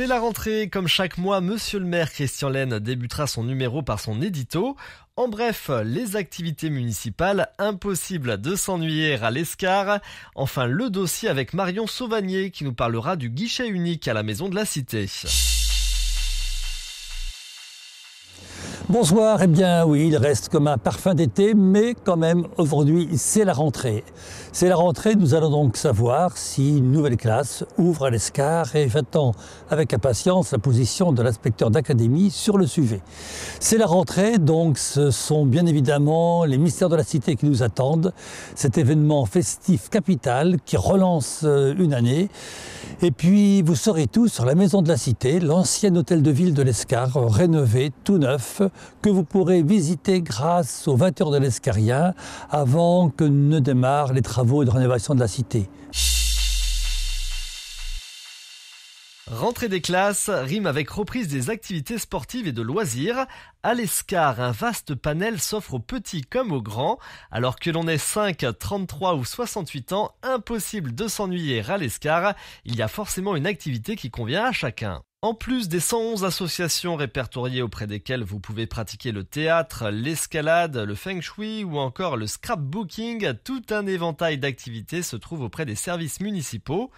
C'est la rentrée, comme chaque mois, monsieur le maire Christian Lenne débutera son numéro par son édito. En bref, les activités municipales, impossible de s'ennuyer à l'Escar. Enfin, le dossier avec Marion Sauvagnier qui nous parlera du guichet unique à la Maison de la Cité. Bonsoir, eh bien oui, il reste comme un parfum d'été, mais quand même, aujourd'hui, c'est la rentrée. C'est la rentrée, nous allons donc savoir si une nouvelle classe ouvre à l'Escar et j'attends avec impatience la position de l'inspecteur d'académie sur le sujet. C'est la rentrée, donc ce sont bien évidemment les mystères de la cité qui nous attendent. Cet événement festif capital qui relance une année. Et puis, vous saurez tout sur la Maison de la Cité, l'ancien hôtel de ville de l'Escar, rénové, tout neuf, que vous pourrez visiter grâce aux 20 heures de l'Escarien avant que ne démarrent les travaux de rénovation de la cité. Rentrée des classes rime avec reprise des activités sportives et de loisirs. À l'Escar, un vaste panel s'offre aux petits comme aux grands. Alors que l'on est 5, 33 ou 68 ans, impossible de s'ennuyer à l'Escar. Il y a forcément une activité qui convient à chacun. En plus des 111 associations répertoriées auprès desquelles vous pouvez pratiquer le théâtre, l'escalade, le feng shui ou encore le scrapbooking, tout un éventail d'activités se trouve auprès des services municipaux.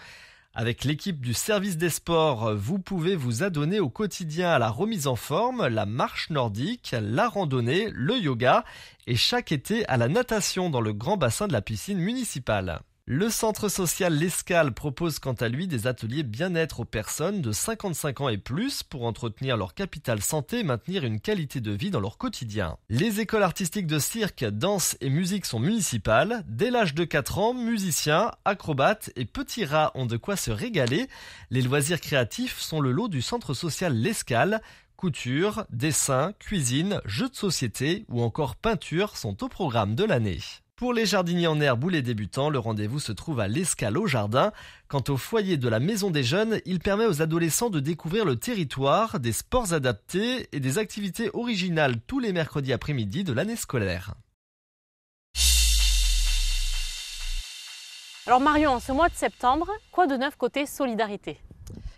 Avec l'équipe du service des sports, vous pouvez vous adonner au quotidien à la remise en forme, la marche nordique, la randonnée, le yoga et chaque été à la natation dans le grand bassin de la piscine municipale. Le centre social L'Escale propose quant à lui des ateliers bien-être aux personnes de 55 ans et plus pour entretenir leur capital santé et maintenir une qualité de vie dans leur quotidien. Les écoles artistiques de cirque, danse et musique sont municipales. Dès l'âge de 4 ans, musiciens, acrobates et petits rats ont de quoi se régaler. Les loisirs créatifs sont le lot du centre social L'Escale. Couture, dessin, cuisine, jeux de société ou encore peinture sont au programme de l'année. Pour les jardiniers en herbe ou les débutants, le rendez-vous se trouve à l'Escale au Jardin. Quant au foyer de la Maison des Jeunes, il permet aux adolescents de découvrir le territoire, des sports adaptés et des activités originales tous les mercredis après-midi de l'année scolaire. Alors Marion, ce mois de septembre, quoi de neuf côté solidarité ?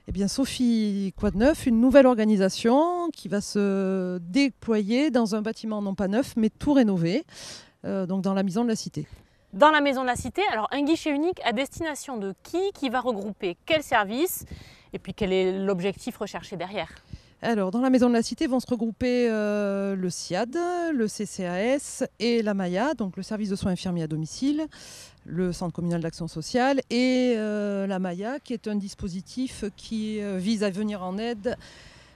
Eh bien Sophie, quoi de neuf ? Une nouvelle organisation qui va se déployer dans un bâtiment non pas neuf mais tout rénové. Donc dans la Maison de la Cité. Dans la Maison de la Cité, alors un guichet unique à destination de qui va regrouper quel service et puis quel est l'objectif recherché derrière ? Alors dans la Maison de la Cité vont se regrouper le SIAD, le CCAS et la MAIA, donc le service de soins infirmiers à domicile, le centre communal d'action sociale et la MAIA qui est un dispositif qui vise à venir en aide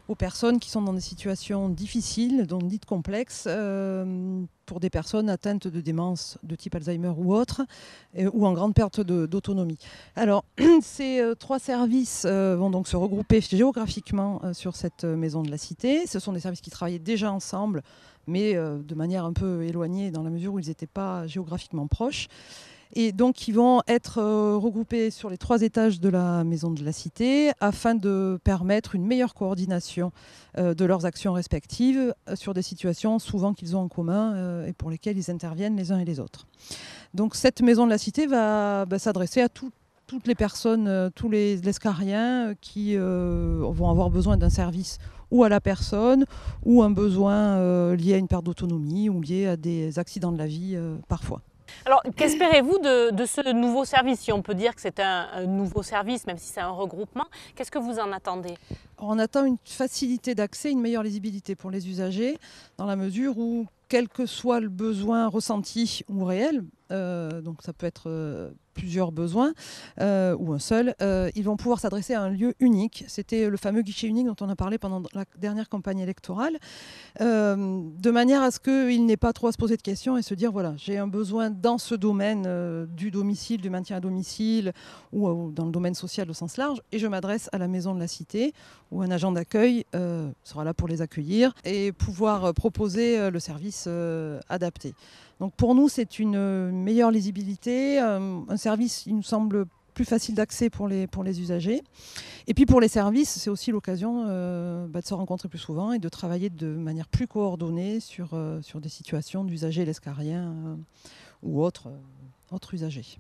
aux personnes qui sont dans des situations difficiles, donc dites complexes, pour des personnes atteintes de démence de type Alzheimer ou autre, ou en grande perte d'autonomie. Alors, ces 3 services vont donc se regrouper géographiquement sur cette Maison de la Cité. Ce sont des services qui travaillaient déjà ensemble, mais de manière un peu éloignée dans la mesure où ils n'étaient pas géographiquement proches. Et donc, ils vont être regroupés sur les 3 étages de la Maison de la Cité afin de permettre une meilleure coordination de leurs actions respectives sur des situations souvent qu'ils ont en commun et pour lesquelles ils interviennent les uns et les autres. Donc, cette Maison de la Cité va s'adresser à toutes les personnes, tous les escariens qui vont avoir besoin d'un service ou à la personne ou un besoin lié à une perte d'autonomie ou lié à des accidents de la vie parfois. Alors, qu'espérez-vous de ce nouveau service ? Si on peut dire que c'est un nouveau service, même si c'est un regroupement, qu'est-ce que vous en attendez ? On attend une facilité d'accès, une meilleure lisibilité pour les usagers, dans la mesure où, quel que soit le besoin ressenti ou réel, donc ça peut être plusieurs besoins ou un seul, ils vont pouvoir s'adresser à un lieu unique. C'était le fameux guichet unique dont on a parlé pendant la dernière campagne électorale, de manière à ce qu'il n'ait pas trop à se poser de questions et se dire voilà, j'ai un besoin dans ce domaine du domicile, du maintien à domicile ou dans le domaine social au sens large, et je m'adresse à la Maison de la Cité où un agent d'accueil sera là pour les accueillir et pouvoir proposer le service adapté. Donc pour nous, c'est une meilleure lisibilité, un service, il nous semble, plus facile d'accès pour les usagers. Et puis pour les services, c'est aussi l'occasion de se rencontrer plus souvent et de travailler de manière plus coordonnée sur des situations d'usagers l'escariens ou autres usagers.